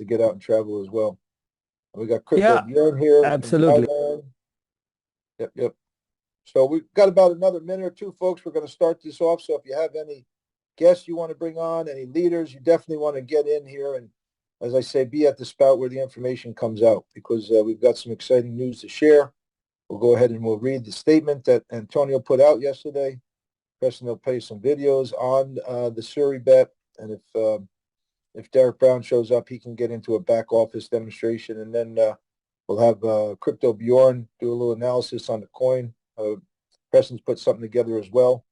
to get out and travel as well. We got Crypto Yeah, Bjorn here from absolutely. Thailand. Yep. So we've got about another minute or two, folks. We're going to start this off. So if you have any guests you want to bring on, any leaders, you definitely want to get in here. And as I say, be at the spout where the information comes out, because we've got some exciting news to share. We'll go ahead and we'll read the statement that Antonio put out yesterday. Preston will play some videos on the SUREBET. And if Derek Brown shows up, he can get into a back office demonstration. And then we'll have Crypto Bjorn do a little analysis on the coin. Preston's put something together as well.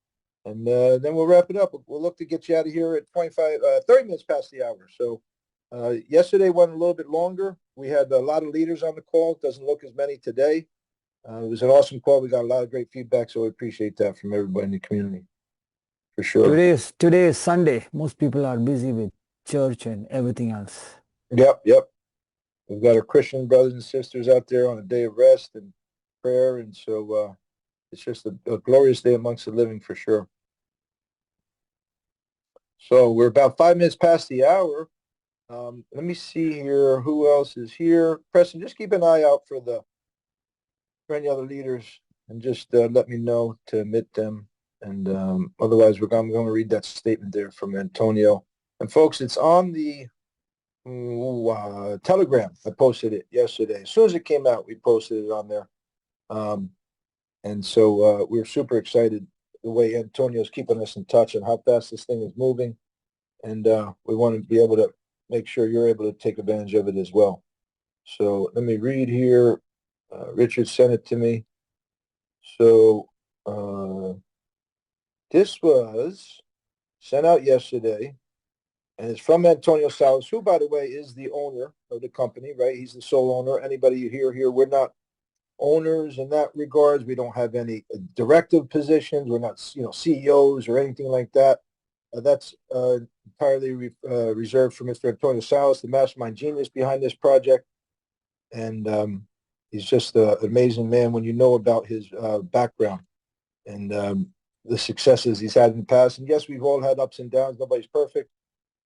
And then we'll wrap it up. We'll look to get you out of here at 30 minutes past the hour. So yesterday went a little bit longer. We had a lot of leaders on the call. It doesn't look as many today. It was an awesome call. We got a lot of great feedback, so we appreciate that from everybody in the community, for sure. Today is Sunday. Most people are busy with church and everything else. Yep. We've got our Christian brothers and sisters out there on a day of rest and prayer, and so it's just a glorious day amongst the living, for sure. So we're about 5 minutes past the hour. Let me see here. Who else is here? Preston, just keep an eye out for any other leaders, and just let me know to admit them. And otherwise, I'm going to read that statement there from Antonio. And folks, it's on the Telegram. I posted it yesterday. As soon as it came out, we posted it on there. And so we're super excited the way Antonio's keeping us in touch and how fast this thing is moving. And we want to be able to make sure you're able to take advantage of it as well. So let me read here. Richard sent it to me. So this was sent out yesterday, and it's from Antonio Salas, who, by the way, is the owner of the company, right? He's the sole owner. Anybody you hear here, we're not owners in that regards. We don't have any directive positions. We're not, CEOs or anything like that. That's entirely reserved for Mr. Antonio Salas, the mastermind genius behind this project. And he's just an amazing man when you know about his background and the successes he's had in the past. And yes, we've all had ups and downs. Nobody's perfect.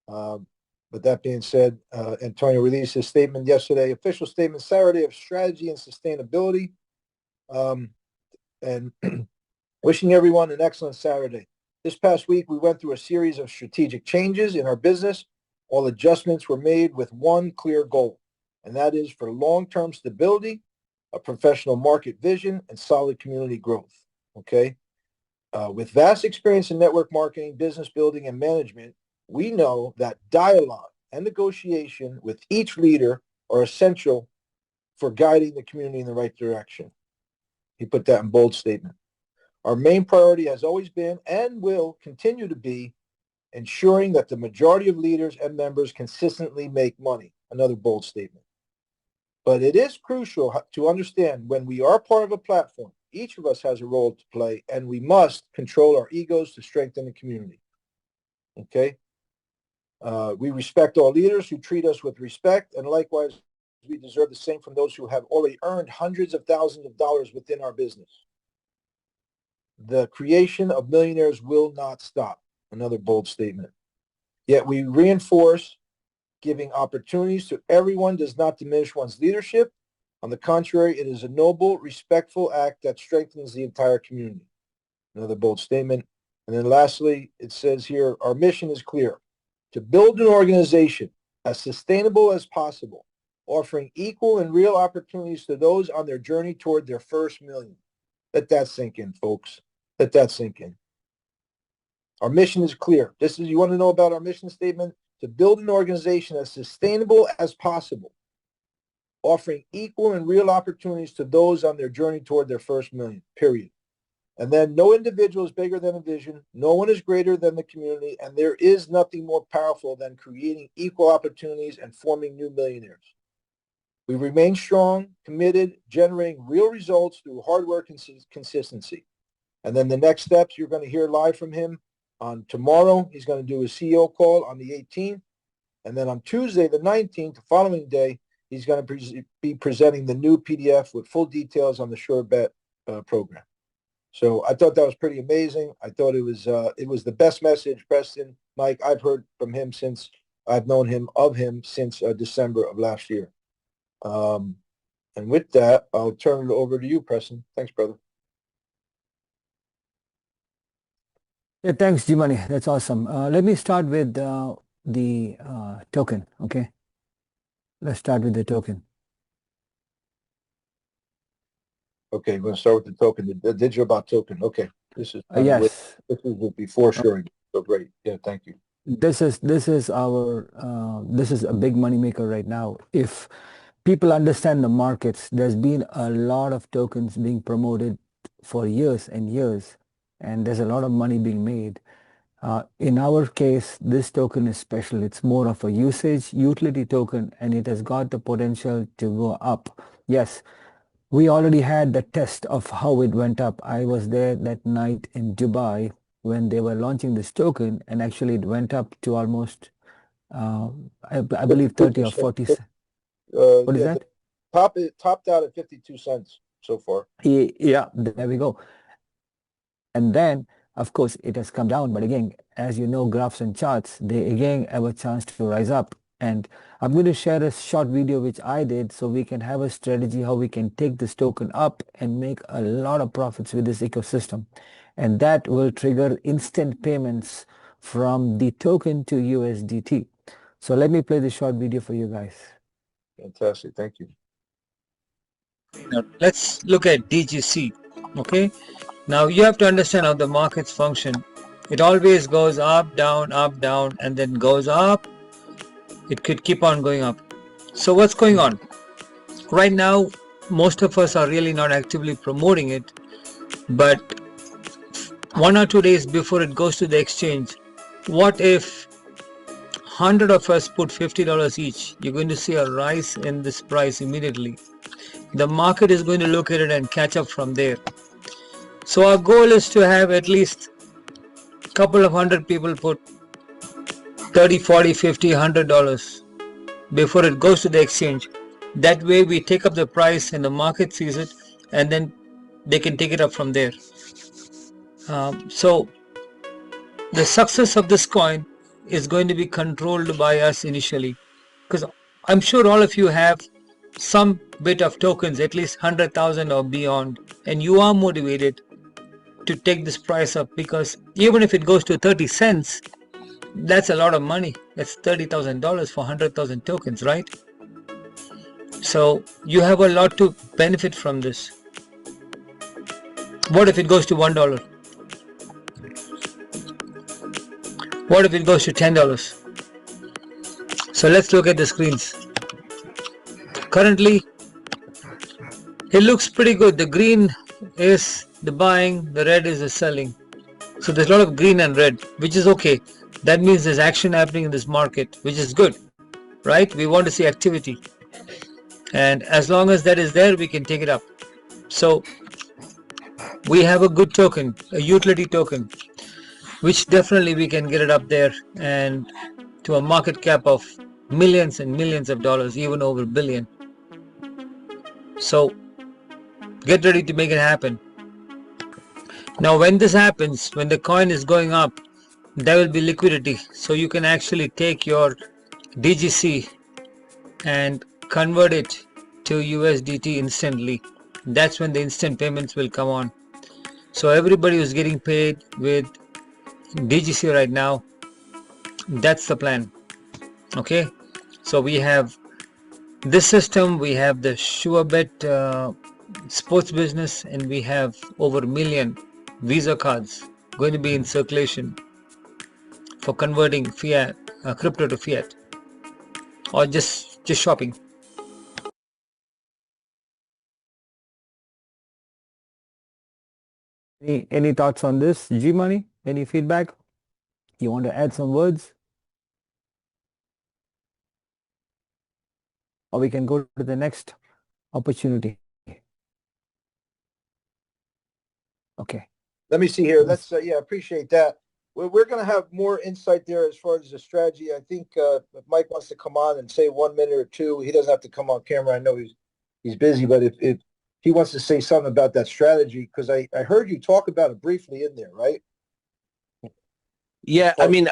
But that being said, Antonio released his statement yesterday, official statement Saturday of strategy and sustainability. And wishing everyone an excellent Saturday. This past week, we went through a series of strategic changes in our business. All adjustments were made with one clear goal, and that is for long-term stability, a professional market vision, and solid community growth, okay? With vast experience in network marketing, business building, and management, we know that dialogue and negotiation with each leader are essential for guiding the community in the right direction. He put that in bold statement. Our main priority has always been and will continue to be ensuring that the majority of leaders and members consistently make money. Another bold statement. But it is crucial to understand when we are part of a platform, each of us has a role to play, and we must control our egos to strengthen the community. Okay? We respect all leaders who treat us with respect, and likewise, we deserve the same from those who have already earned hundreds of thousands of dollars within our business. The creation of millionaires will not stop. Another bold statement. Yet we reinforce giving opportunities to everyone does not diminish one's leadership. On the contrary, it is a noble, respectful act that strengthens the entire community. Another bold statement. And then lastly, it says here, our mission is clear: to build an organization as sustainable as possible, offering equal and real opportunities to those on their journey toward their first million. Let that sink in, folks. Let that sink in. Our mission is clear. You want to know about our mission statement? To build an organization as sustainable as possible, offering equal and real opportunities to those on their journey toward their first million, period. And then no individual is bigger than a vision. No one is greater than the community. And there is nothing more powerful than creating equal opportunities and forming new millionaires. We remain strong, committed, generating real results through hard work and consistency. And then the next steps, you're going to hear live from him on tomorrow. He's going to do a CEO call on the 18th. And then on Tuesday, the 19th, the following day, he's going to be presenting the new PDF with full details on the SureBet program. So I thought that was pretty amazing. I thought it was the best message, Preston, Mike, I've heard from him since I've known him since December of last year. And with that, I'll turn it over to you, Preston. Thanks, brother. Yeah, thanks, G-Money. That's awesome. Let me start with the token, okay? Let's start with the token. Okay, we're going to start with the token, the DIGITALBOT token. Okay, this is Yes. This is before sharing. So great. Yeah, thank you. This is our this is a big money maker right now. If people understand the markets, there's been a lot of tokens being promoted for years and years, and there's a lot of money being made. In our case, this token is special. It's more of a usage utility token, and it has got the potential to go up. Yes, we already had the test of how it went up. I was there that night in Dubai when they were launching this token, and actually it went up to almost, I believe 30 or 40 cents. What is that? It topped out at 52 cents so far. Yeah, there we go. And then, of course, it has come down. But again, as you know, graphs and charts, they again have a chance to rise up. And I'm going to share a short video which I did so we can have a strategy how we can take this token up and make a lot of profits with this ecosystem. And that will trigger instant payments from the token to USDT. So let me play this short video for you guys. Fantastic. Thank you. Now, let's look at DGC. Okay. Now you have to understand how the markets function. It always goes up, down, and then goes up. It could keep on going up. So what's going on? Right now, most of us are really not actively promoting it, but 1 or 2 days before it goes to the exchange, what if 100 of us put $50 each? You're going to see a rise in this price immediately. The market is going to look at it and catch up from there. So our goal is to have at least a couple of hundred people put 30, 40, 50, $100 before it goes to the exchange. That way we take up the price and the market sees it, and then they can take it up from there. So the success of this coin is going to be controlled by us initially, because I'm sure all of you have some bit of tokens, at least 100,000 or beyond, and you are motivated to take this price up, because even if it goes to 30 cents, that's a lot of money. That's $30,000 for 100,000 tokens, right? So you have a lot to benefit from this. What if it goes to $1? What if it goes to $10? So let's look at the screens. Currently, it looks pretty good. The green is the buying, the red is the selling. So there's a lot of green and red, which is okay. That means there's action happening in this market, which is good, right? We want to see activity. And as long as that is there, we can take it up. So we have a good token, a utility token, which definitely we can get it up there and to a market cap of millions and millions of dollars, even over $1 billion. So get ready to make it happen. Now when this happens, when the coin is going up, there will be liquidity, so you can actually take your DGC and convert it to USDT instantly. That's when the instant payments will come on. So everybody who's getting paid with DGC right now, that's the plan. Okay, so we have this system, we have the SUREBET sports business, and we have over 1 million Visa cards going to be in circulation for converting fiat crypto to fiat, or just shopping. Any thoughts on this, G-Money? Any feedback? You want to add some words? Or we can go to the next opportunity. Okay. Let me see here. Let's yeah, appreciate that. We're going to have more insight there as far as the strategy. I think if Mike wants to come on and say 1 minute or two, he doesn't have to come on camera. I know he's busy, but if he wants to say something about that strategy, because I heard you talk about it briefly in there, right? Yeah, I mean,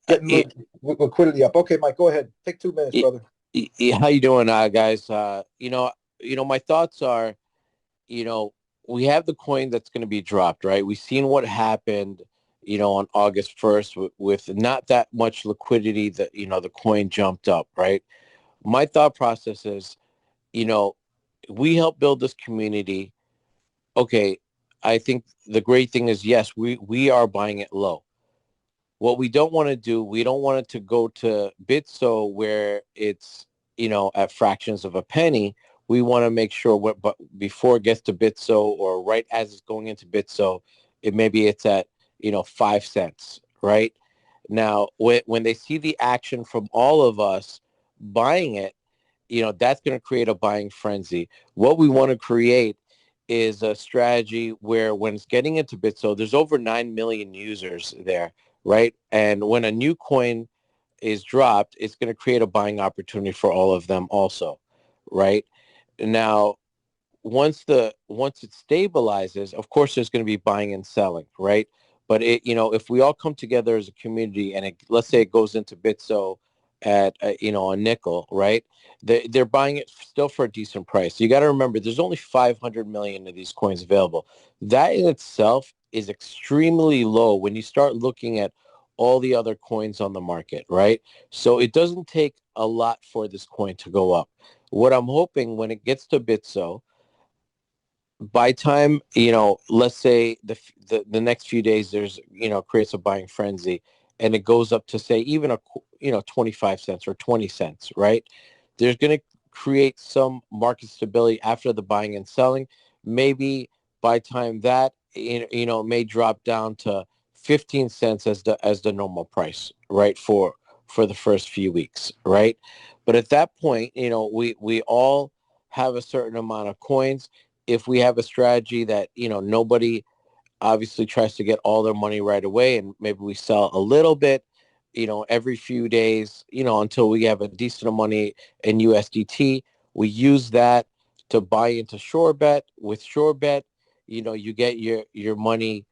getting liquidity up. Okay, Mike, go ahead. Take 2 minutes, brother. How you doing, guys? My thoughts are, we have the coin that's going to be dropped, right? We've seen what happened, on August 1st with not that much liquidity that, the coin jumped up, right? My thought process is, we help build this community. Okay, I think the great thing is, yes, we are buying it low. What we don't want to do, we don't want it to go to BitSo where it's, at fractions of a penny. We want to make sure but before it gets to BitSo or right as it's going into BitSo, maybe it's at, 5 cents, right? Now, when they see the action from all of us buying it, that's going to create a buying frenzy. What we want to create is a strategy where when it's getting into BitSo, there's over 9 million users there, right? And when a new coin is dropped, it's going to create a buying opportunity for all of them also, right? Now, once it stabilizes, of course, there's going to be buying and selling, right? But if we all come together as a community and let's say it goes into BitSo at a nickel, right? They're buying it still for a decent price. You got to remember, there's only 500 million of these coins available. That in itself is extremely low when you start looking at all the other coins on the market, right? So it doesn't take a lot for this coin to go up. What I'm hoping when it gets to BitSo, by time, let's say the next few days, there's, creates a buying frenzy and it goes up to say even 25 cents or 20 cents, right? There's going to create some market stability after the buying and selling. Maybe by time that, it may drop down to 15 cents as the normal price, right? For the first few weeks, right? But at that point, we all have a certain amount of coins. If we have a strategy that, nobody obviously tries to get all their money right away and maybe we sell a little bit, every few days, until we have a decent amount of money in USDT, we use that to buy into SUREBET. With SUREBET, you get your money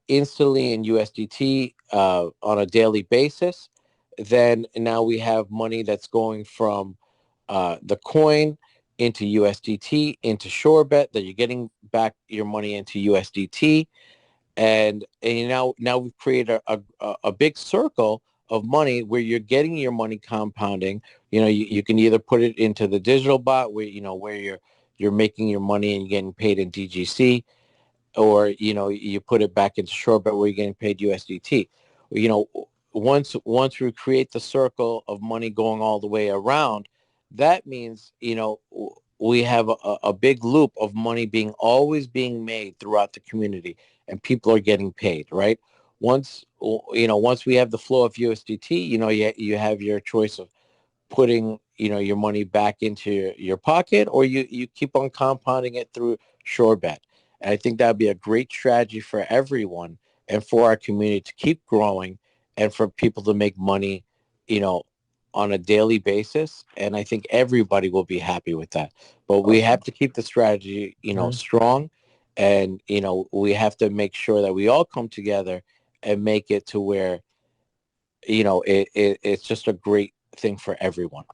instantly in USDT on a daily basis. Then now we have money that's going from the coin into USDT, into SUREBET, that you're getting back your money into USDT. And now we've created a big circle of money where you're getting your money compounding. You can either put it into the DigitalBot where you're making your money and you're getting paid in DGC, or you put it back into SUREBET where you're getting paid USDT. Once we create the circle of money going all the way around, that means we have a big loop of money always being made throughout the community, and people are getting paid, right? Once we have the flow of USDT, you have your choice of putting your money back into your pocket, or you keep on compounding it through SUREBET. And I think that'd be a great strategy for everyone and for our community to keep growing and for people to make money, on a daily basis. And I think everybody will be happy with that. But we have to keep the strategy, strong. And, we have to make sure that we all come together and make it to where, it's just a great thing for everyone.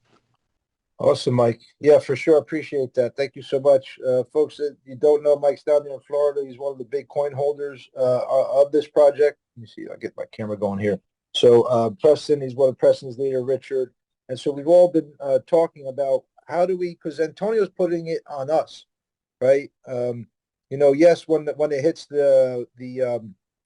Awesome, Mike. Yeah, for sure. Appreciate that. Thank you so much. Folks that you don't know, Mike's down there in Florida. He's one of the big coin holders of this project. Let me see. I'll get my camera going here. So Preston, he's one of Preston's leader, Richard. And so we've all been talking about how do we, because Antonio's putting it on us, right? Yes, when it hits the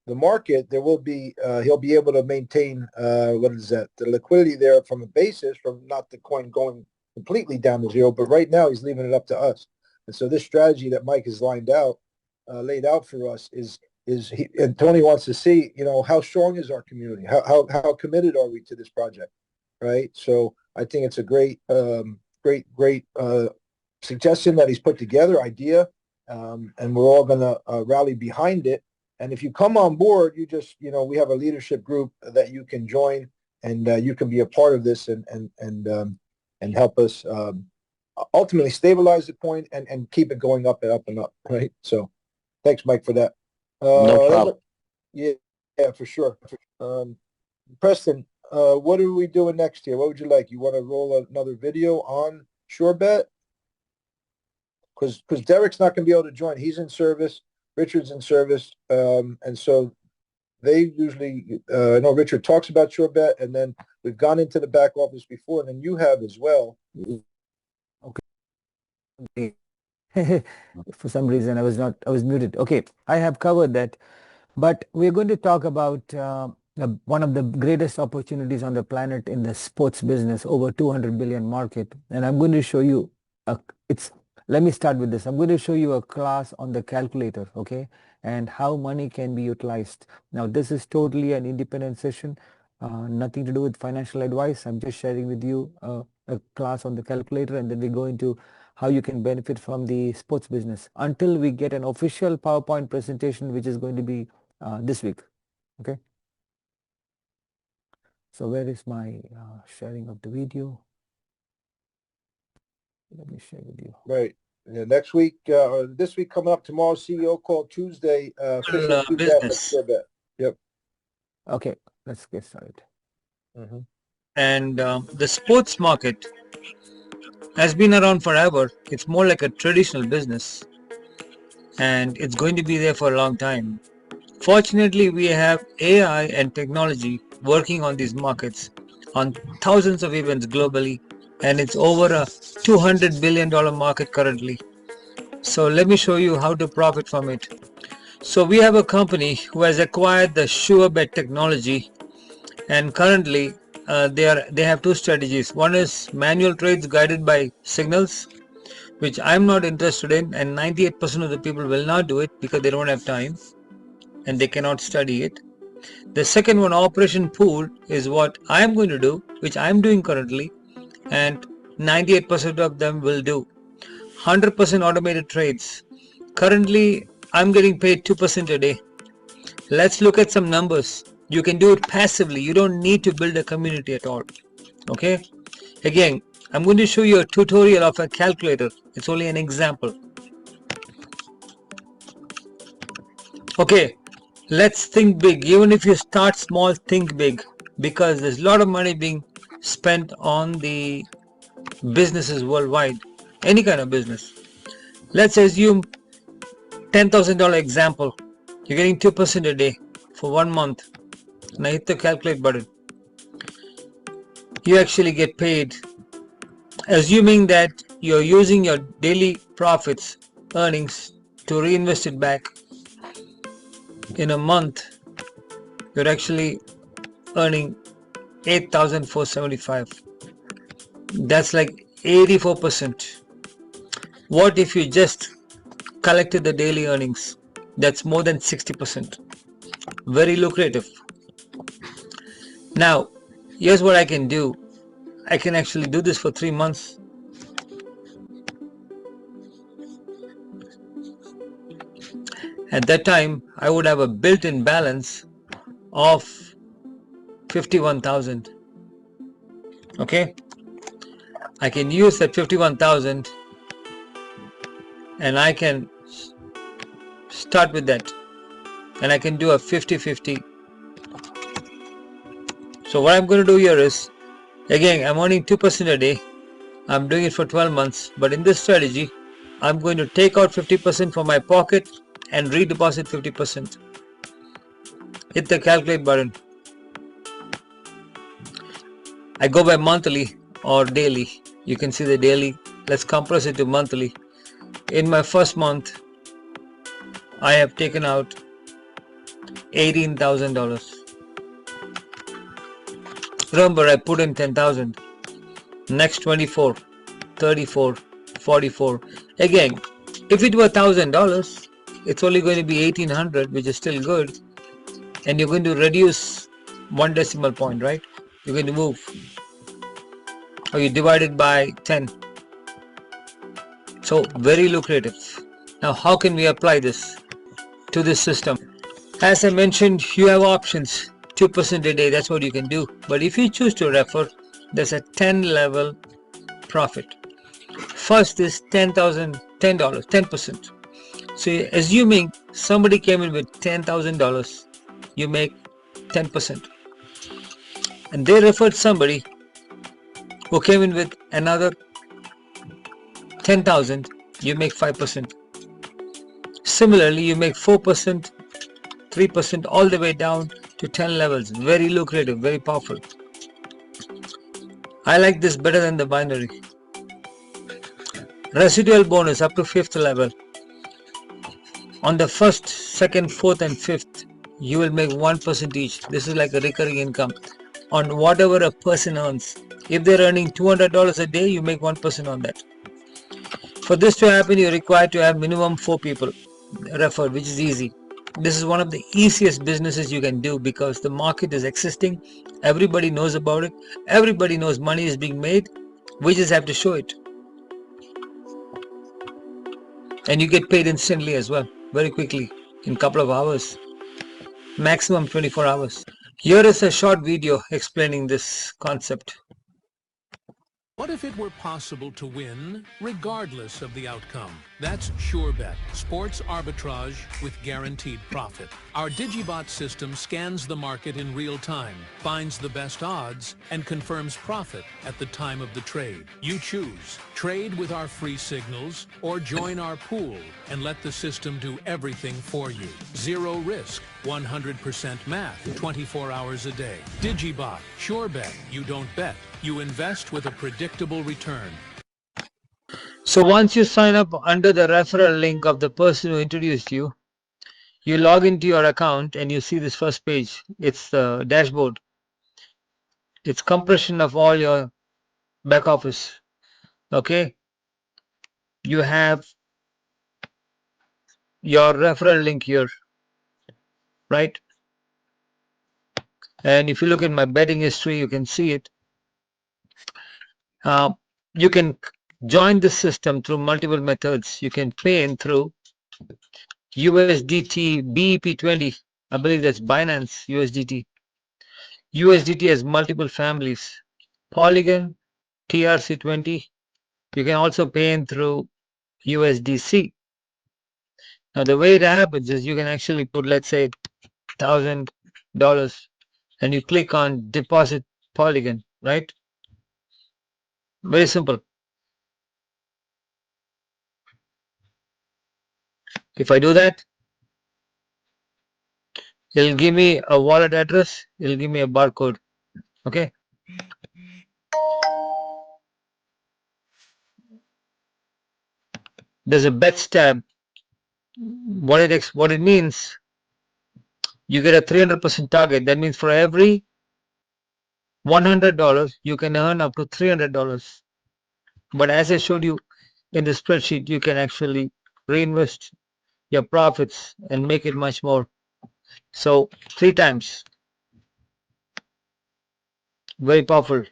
market, there will be he'll be able to maintain the liquidity there from a basis, from not the coin going completely down to zero, but right now he's leaving it up to us. And so this strategy that Mike has laid out for us is and Tony wants to see, how strong is our community? How committed are we to this project, right? So I think it's a great suggestion that he's put together, idea, and we're all going to rally behind it. And if you come on board, you just, we have a leadership group that you can join, and you can be a part of this and help us ultimately stabilize the coin and keep it going up and up and up, right? So thanks, Mike, for that. No problem. Yeah, for sure. Preston, what are we doing next here? What would you like? You want to roll another video on SureBet? Because Derek's not going to be able to join. He's in service. Richard's in service. And so they usually, I know Richard talks about SureBet, and then we've gone into the back office before, and then you have as well. Okay. For some reason, I was muted. Okay, I have covered that. But we're going to talk about one of the greatest opportunities on the planet in the sports business, over 200 billion market. And I'm going to show you, let me start with this. I'm going to show you a class on the calculator, okay, and how money can be utilized. Now, this is totally an independent session, nothing to do with financial advice. I'm just sharing with you a class on the calculator, and then we go into how you can benefit from the sports business until we get an official PowerPoint presentation, which is going to be this week. Okay. So where is my sharing of the video? Let me share with you. Right. Yeah, next week or this week coming up, tomorrow, CEO call Tuesday, official feedback of SureBet. Yep. Okay, let's get started. And the sports market has been around forever. It's more like a traditional business, and it's going to be there for a long time. Fortunately, we have AI and technology working on these markets on thousands of events globally, and it's over a $200 billion market currently. So let me show you how to profit from it. So we have a company who has acquired the SUREBET technology, and currently they have two strategies. One is manual trades guided by signals, which I'm not interested in, and 98% of the people will not do it because they don't have time and they cannot study it. The second one, operation pool, is what I'm going to do, which I'm doing currently, and 98% of them will do. 100% automated trades. Currently, I'm getting paid 2% a day. Let's look at some numbers. You can do it passively. You don't need to build a community at all. Okay. Again, I'm going to show you a tutorial of a calculator. It's only an example. Okay. Let's think big. Even if you start small, think big, because there's a lot of money being spent on the businesses worldwide. Any kind of business. Let's assume $10,000 example. You're getting 2% a day for 1 month. Now hit the calculate button. You actually get paid, assuming that you're using your daily profits, earnings, to reinvest it back. In a month, you're actually earning $8,475. That's like 84%. What if you just collected the daily earnings? That's more than 60%. Very lucrative. Now, here's what I can do. I can actually do this for 3 months. At that time, I would have a built-in balance of 51,000. Okay, I can use that 51,000 and I can start with that, and I can do a 50-50. So what I'm going to do here is, again, I'm earning 2% a day. I'm doing it for 12 months, but in this strategy, I'm going to take out 50% from my pocket and redeposit 50%. Hit the calculate button. I go by monthly or daily. You can see the daily. Let's compress it to monthly. In my first month, I have taken out $18,000. Remember, I put in 10,000. Next 24, 34, 44. Again, if it were $1,000, it's only going to be 1,800, which is still good. And you're going to reduce 1 decimal point, right? You're going to move. Or you divide it by 10. So very lucrative. Now, how can we apply this to this system? As I mentioned, you have options. 2% a day, that's what you can do. But if you choose to refer, there's a 10 level profit. First is $10,000, $10, 10%. So assuming somebody came in with $10,000, you make 10%. and they referred somebody who came in with another 10,000, you make 5%. Similarly, you make 4%, 3%, all the way down to 10 levels. Very lucrative, very powerful. I like this better than the binary. Residual bonus up to 5th level. On the 1st, 2nd, 4th and 5th, you will make 1% each. This is like a recurring income on whatever a person earns. If they're earning $200 a day, you make 1% on that. For this to happen, you're required to have minimum 4 people referred, which is easy. This is one of the easiest businesses you can do because the market is existing. Everybody knows about it. Everybody knows money is being made. We just have to show it. And you get paid instantly as well, very quickly, in a couple of hours, maximum 24 hours. Here is a short video explaining this concept. What if it were possible to win regardless of the outcome? That's SUREBET, sports arbitrage with guaranteed profit. Our DigiBot system scans the market in real time, finds the best odds, and confirms profit at the time of the trade. You choose. Trade with our free signals or join our pool and let the system do everything for you. Zero risk, 100% math, 24 hours a day. DigiBot, SUREBET, you don't bet. You invest with a predictable return. So once you sign up under the referral link of the person who introduced you, you log into your account and you see this first page. It's the dashboard. It's compression of all your back office. Okay. You have your referral link here, right? And if you look at my betting history, you can see it. You can join the system through multiple methods. You can pay in through USDT BEP20. I believe that's Binance USDT. USDT has multiple families. Polygon, TRC20. You can also pay in through USDC. Now the way it happens is you can actually put, let's say, $1,000 and you click on deposit Polygon, right? Very simple. If I do that, it'll give me a wallet address, it'll give me a barcode. Okay. There's a bets tab. What it means, you get a 300% target. That means for every $100, you can earn up to $300. But as I showed you in the spreadsheet, you can actually reinvest your profits and make it much more. So 3 times. Very powerful.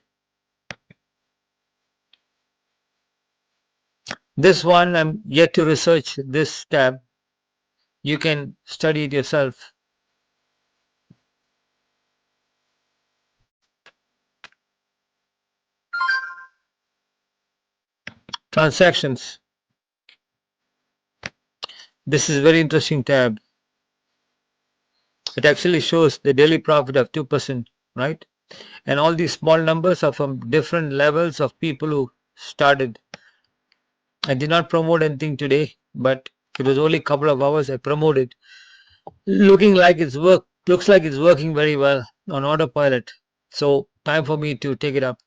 This one, I'm yet to research this tab. You can study it yourself. Transactions. This is a very interesting tab. It actually shows the daily profit of 2%, right? And all these small numbers are from different levels of people who started. I did not promote anything today, but it was only a couple of hours I promoted. Looks like it's working very well on autopilot. So time for me to take it up.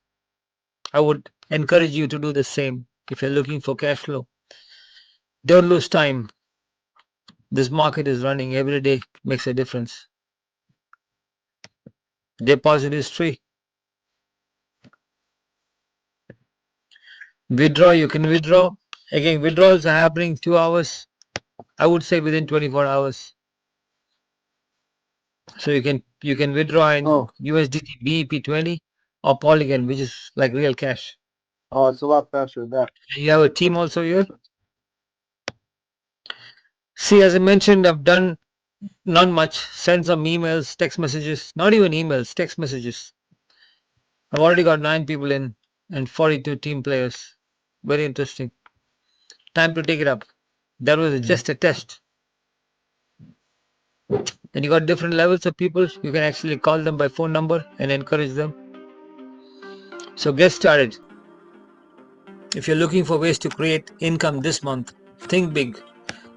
I would encourage you to do the same if you're looking for cash flow. Don't lose time. This market is running every day, makes a difference. Deposit history. Withdraw, you can withdraw. Again, withdrawals are happening 2 hours. I would say within 24 hours. So you can withdraw in USDT BEP20 or Polygon, which is like real cash. Oh, it's a lot faster than that. You have a team also here. See, as I mentioned, I've done not much. Send some emails, text messages, not even emails, text messages. I've already got 9 people in and 42 team players. Very interesting. Time to take it up. That was just a test. Then you got different levels of people. You can actually call them by phone number and encourage them. So get started. If you're looking for ways to create income this month, think big.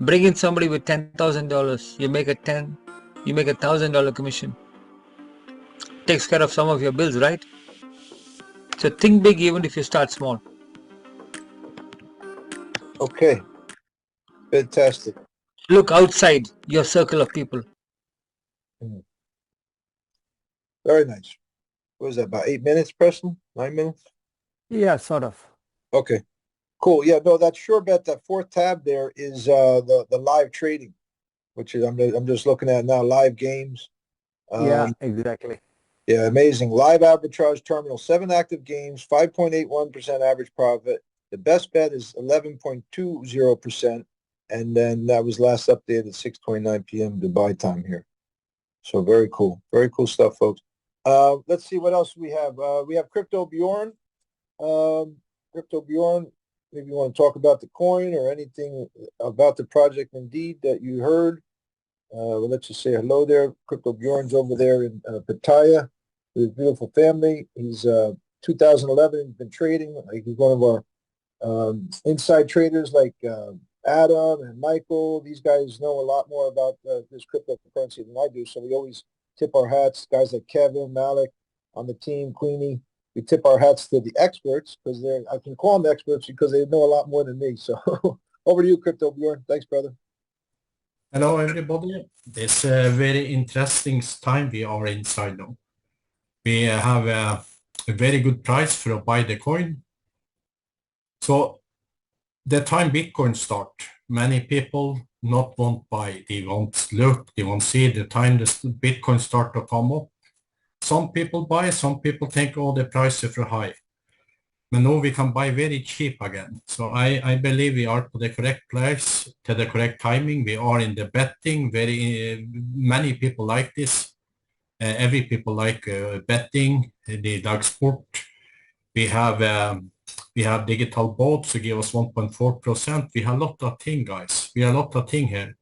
Bring in somebody with $10,000. You make $1,000 commission. Takes care of some of your bills, right? So think big even if you start small. Okay. Fantastic. Look outside your circle of people. Very nice. What was that, about 8 minutes, Preston? 9 minutes? Yeah, sort of. Okay. Cool. Yeah, no, that SureBet, that fourth tab there is the live trading, which is I'm just looking at now, live games. Yeah, exactly. Yeah, amazing. Live arbitrage terminal, 7 active games, 5.81% average profit. The best bet is 11.20%. And then that was last updated at 6:29 p.m. Dubai time here. So very cool. Very cool stuff, folks. Let's see what else we have. We have Crypto Bjorn. Crypto Bjorn, maybe you want to talk about the coin or anything about the project indeed that you heard. Well, let's just say hello there. Crypto Bjorn's over there in Pattaya with his beautiful family. He's 2011. He's been trading. Like, he's one of our inside traders like Adam and Michael. These guys know a lot more about this cryptocurrency than I do. So we always tip our hats. Guys like Kevin, Malik on the team, Queenie. We tip our hats to the experts because I can call them experts because they know a lot more than me. So over to you, Crypto Bjorn. Thanks, brother. Hello, everybody. It's a very interesting time we are inside now. We have a very good price for buy the coin. So the time Bitcoin start, many people not want buy. They want look, they want see the time the Bitcoin start to come up. Some people buy, some people think, oh, the price is too high. But now we can buy very cheap again. So I believe we are to the correct place, to the correct timing. We are in the betting. Many people like this. Every people like betting. They like sport. We have DIGITALBOT to give us 1.4%. We have a lot of things, guys. We have a lot of things here.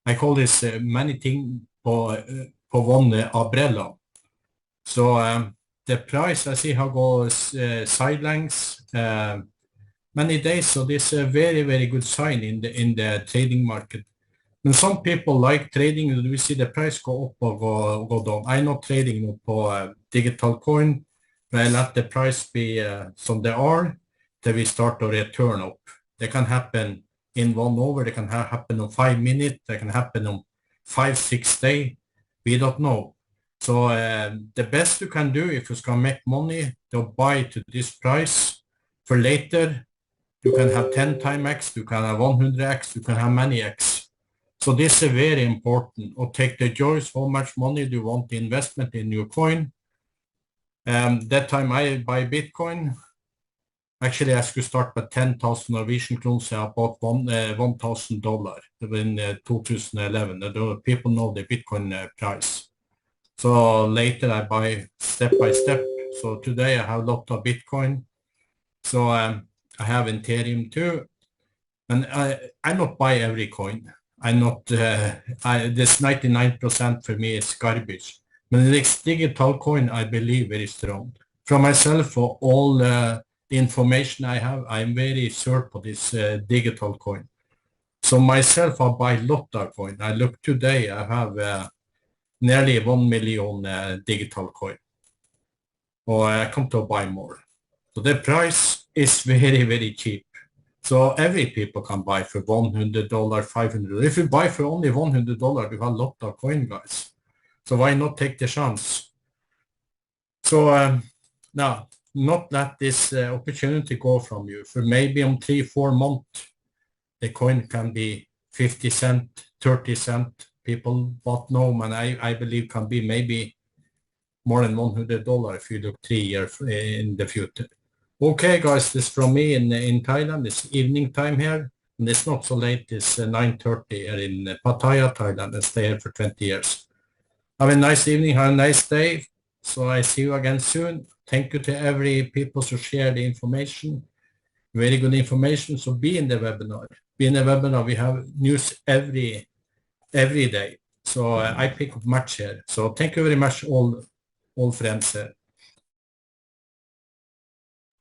I call this many things for one umbrella. So the price, I see how goes sidelines many days. So this is a very, very good sign in the trading market. And some people like trading. We see the price go up or go down. I'm not trading for digital coin, but I let the price be some they are till we start to return up. They can happen in 1 hour. They can happen in 5 minutes. They can happen in 5-6 days. We don't know. So the best you can do if you can make money to buy to this price for later. You can have 10 times X, you can have 100X, you can have many X. So this is very important. Or take the choice, how much money do you want the investment in your coin? That time I buy Bitcoin. Actually, I should start with 10,000 Norwegian kroner. I bought $1,000 in 2011. The people know the Bitcoin price. So later I buy step by step. So today I have a lot of Bitcoin. So I have Ethereum too. And I not buy every coin. I'm not, this 99% for me is garbage. But this digital coin, I believe very strong. For myself, for all the information I have, I'm very sure for this digital coin. So myself, I buy a lot of coin. I look today, I have nearly 1 million digital coin. Or I come to buy more. So the price is very, very cheap. So every people can buy for $100, $500. If you buy for only $100, you have a lot of coin, guys. So why not take the chance? So now, not let this opportunity go from you. For maybe on 3-4 months, the coin can be 50 cents, 30 cents. People bought no, man. I believe can be maybe more than $100 if you look 3 years in the future. Okay, guys, this from me in Thailand. It's evening time here, and it's not so late. It's 9:30 here in Pattaya, Thailand. I stay here for 20 years. Have a nice evening. Have a nice day. So I see you again soon. Thank you to every people who share the information. Very good information. So be in the webinar. Be in the webinar. We have news every day. So I pick up much here. So thank you very much, all friends here.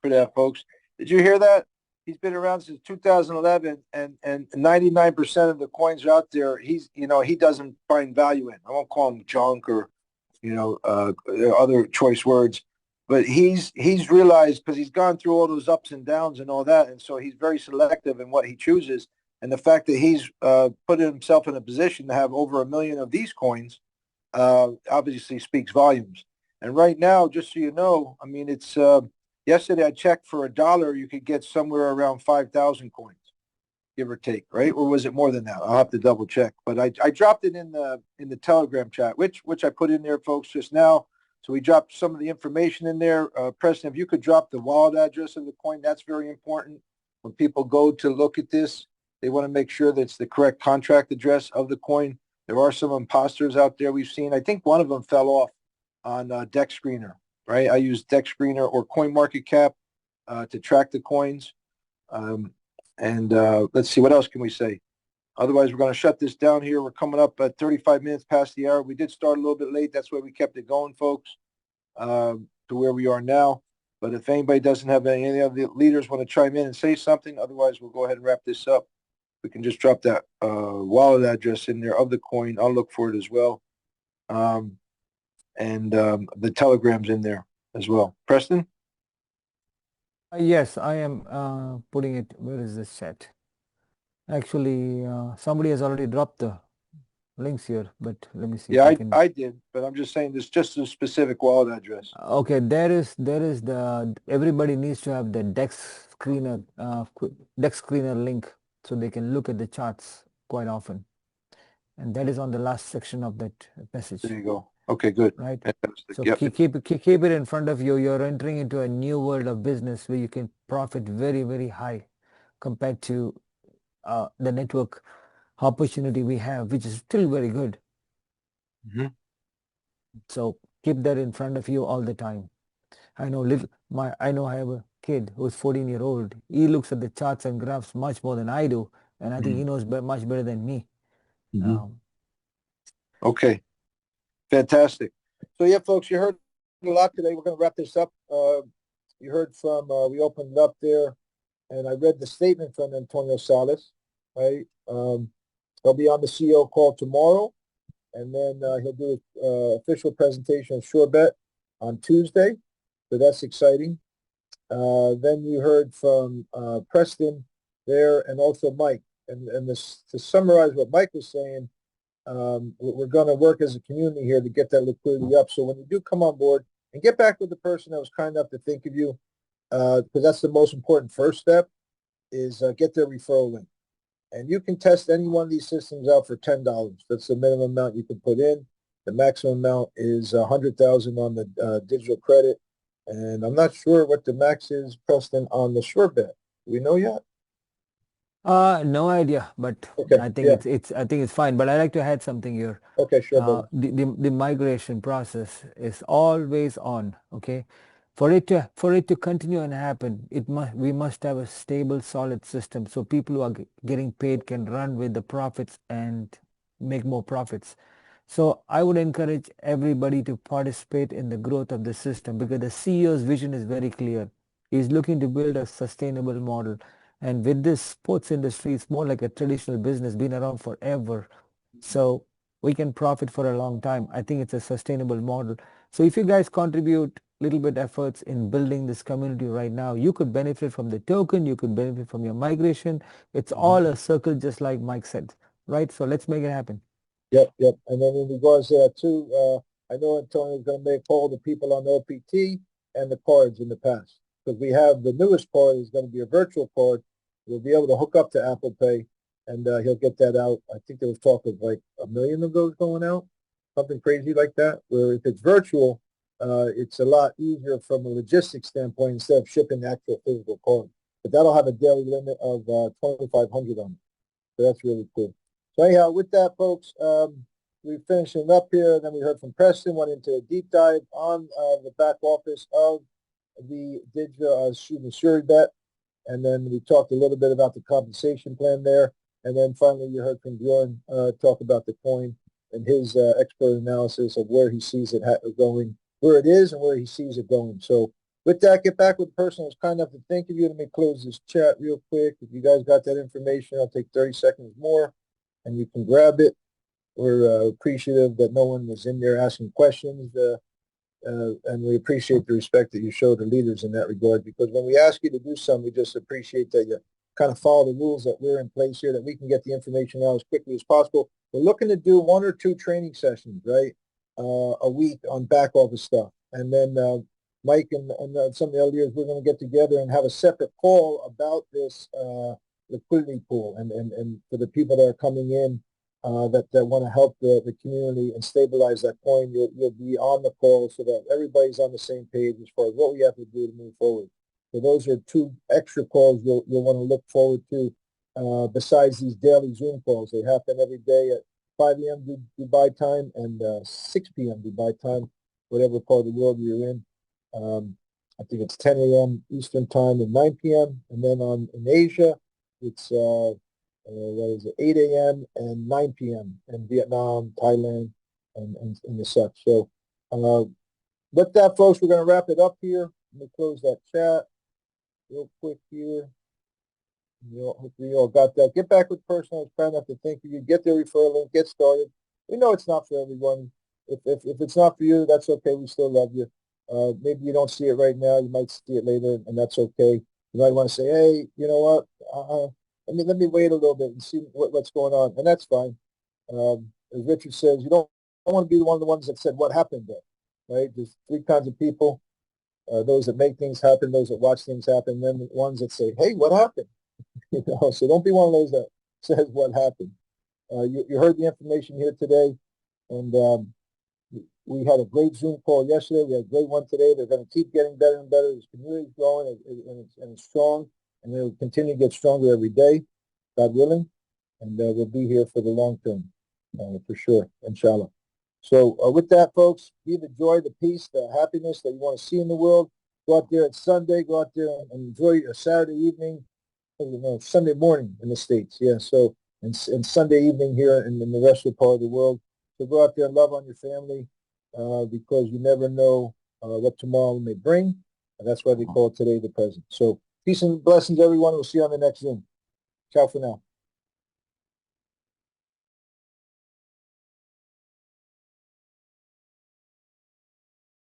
for that, folks. Did you hear that? He's been around since 2011, and 99% of the coins out there, he doesn't find value in. I won't call him junk or, other choice words, but he's realized, because he's gone through all those ups and downs and all that, and so he's very selective in what he chooses. And the fact that he's put himself in a position to have over 1 million of these coins obviously speaks volumes. And right now, just so you know, I mean, it's yesterday I checked, for $1 you could get somewhere around 5,000 coins, give or take, right? Or was it more than that? I'll have to double check. But I dropped it in the Telegram chat, which I put in there, folks, just now. So we dropped some of the information in there. Preston, if you could drop the wallet address of the coin, that's very important. When people go to look at this, they want to make sure that it's the correct contract address of the coin. There are some imposters out there we've seen. I think one of them fell off on Dex Screener, right? I use Dex Screener or CoinMarketCap to track the coins. Let's see, what else can we say? Otherwise, we're going to shut this down here. We're coming up at 35 minutes past the hour. We did start a little bit late. That's why we kept it going, folks, to where we are now. But if anybody doesn't have any of the leaders want to chime in and say something, otherwise we'll go ahead and wrap this up. We can just drop that wallet address in there of the coin. I'll look for it as well. The Telegram's in there as well. Preston? Yes, I am putting it. Where is this chat? Actually, somebody has already dropped the links here, but let me see. Yeah, I did, but I'm just saying there's just a specific wallet address. Okay, there is the, everybody needs to have the Dex Screener link, so they can look at the charts quite often. And that is on the last section of that message. There you go. Okay, good. Right. Fantastic. So yep. keep it in front of you. You're entering into a new world of business where you can profit very, very high compared to the network opportunity we have, which is still very good. Mm-hmm. So keep that in front of you all the time. I know I have a kid who's 14-year-old. He looks at the charts and graphs much more than I do, and I think he knows much better than me. Okay, fantastic. So yeah, folks, you heard a lot today. We're going to wrap this up. You heard from, we opened it up there, and I read the statement from Antonio Salas, right? He'll be on the CEO call tomorrow, and then he'll do an official presentation of SUREBET on Tuesday. So that's exciting. Then you heard from Preston there, and also Mike. And this, to summarize what Mike was saying, we're going to work as a community here to get that liquidity up. So when you do come on board, and get back with the person that was kind enough to think of you, because that's the most important first step, is get their referral link. And you can test any one of these systems out for $10. That's the minimum amount you can put in. The maximum amount is $100,000 on the digital credit. And I'm not sure what the max is, Preston, on the SureBet. Do we know yet? No idea, but okay, I think it's fine. But I like to add something here. Okay, sure. The migration process is always on. Okay, for it to continue and happen, we must have a stable, solid system, so people who are getting paid can run with the profits and make more profits. So I would encourage everybody to participate in the growth of the system, because the CEO's vision is very clear. He's looking to build a sustainable model. And with this sports industry, it's more like a traditional business, been around forever. So we can profit for a long time. I think it's a sustainable model. So if you guys contribute little bit efforts in building this community right now, you could benefit from the token, you could benefit from your migration. It's all a circle, just like Mike said, right? So let's make it happen. Yep. And then in regards to that too, I know Antonio's going to make all the people on the OPT and the cards in the past. Because we have the newest card is going to be a virtual card. We'll be able to hook up to Apple Pay, and he'll get that out. I think there was talk of like 1 million of those going out, something crazy like that. Where if it's virtual, it's a lot easier from a logistics standpoint instead of shipping the actual physical card. But that'll have a daily limit of 2,500 on it. So that's really cool. So anyhow, with that, folks, we're finishing up here. Then we heard from Preston, went into a deep dive on the back office of the SureBet. And then we talked a little bit about the compensation plan there. And then finally, you heard from Bjorn talk about the coin and his expert analysis of where he sees it going, where it is and where he sees it going. So With that, get back with the person who's kind enough to think of you. Let me close this chat real quick. If you guys got that information, I'll take 30 seconds more, and you can grab it. We're appreciative that no one was in there asking questions, and we appreciate the respect that you show to leaders in that regard, because when we ask you to do something, we just appreciate that you kind of follow the rules that we're in place here, that we can get the information out as quickly as possible. We're looking to do 1 or 2 training sessions, right, a week on back office stuff. And then Mike and some of the other leaders, we're going to get together and have a separate call about this liquidity pool. And for the people that are coming in that want to help the community and stabilize that coin, you'll be on the call so that everybody's on the same page as far as what we have to do to move forward. So those are 2 extra calls you'll want to look forward to besides these daily Zoom calls. They happen every day at 5 a.m. Dubai time and 6 p.m. Dubai time, whatever part of the world you're in. I think it's 10 a.m. Eastern time and 9 p.m. And then in Asia, it's 8 a.m. and 9 p.m. in Vietnam, Thailand, and the such. So with that, folks, we're going to wrap it up here. Let me close that chat real quick here. Hopefully you all got that. Get back with the person who's kind enough to think of you. Get their referral link. Get started. We know it's not for everyone. If it's not for you, that's okay. We still love you. Maybe you don't see it right now. You might see it later, and that's okay. You might want to say, hey, you know what? Let me wait a little bit and see what's going on, and that's fine. As Richard says, you don't want to be one of the ones that said, what happened there, right? There's 3 kinds of people. Those that make things happen, those that watch things happen, then the ones that say, hey, what happened? So don't be one of those that says what happened. You heard the information here today, and we had a great Zoom call yesterday. We had a great one today. They're going to keep getting better and better. This community is growing, and it's strong, and it'll continue to get stronger every day, God willing, and we'll be here for the long term, for sure, inshallah. So with that, folks, be the joy, the peace, the happiness that you want to see in the world. Go out there. It's Sunday. Go out there and enjoy your Saturday evening, Sunday morning in the States. Yeah, so and Sunday evening here in the rest of the part of the world. So go out there and love on your family because you never know what tomorrow may bring. And that's why they call today the present. So peace and blessings, everyone. We'll see you on the next Zoom. Ciao for now.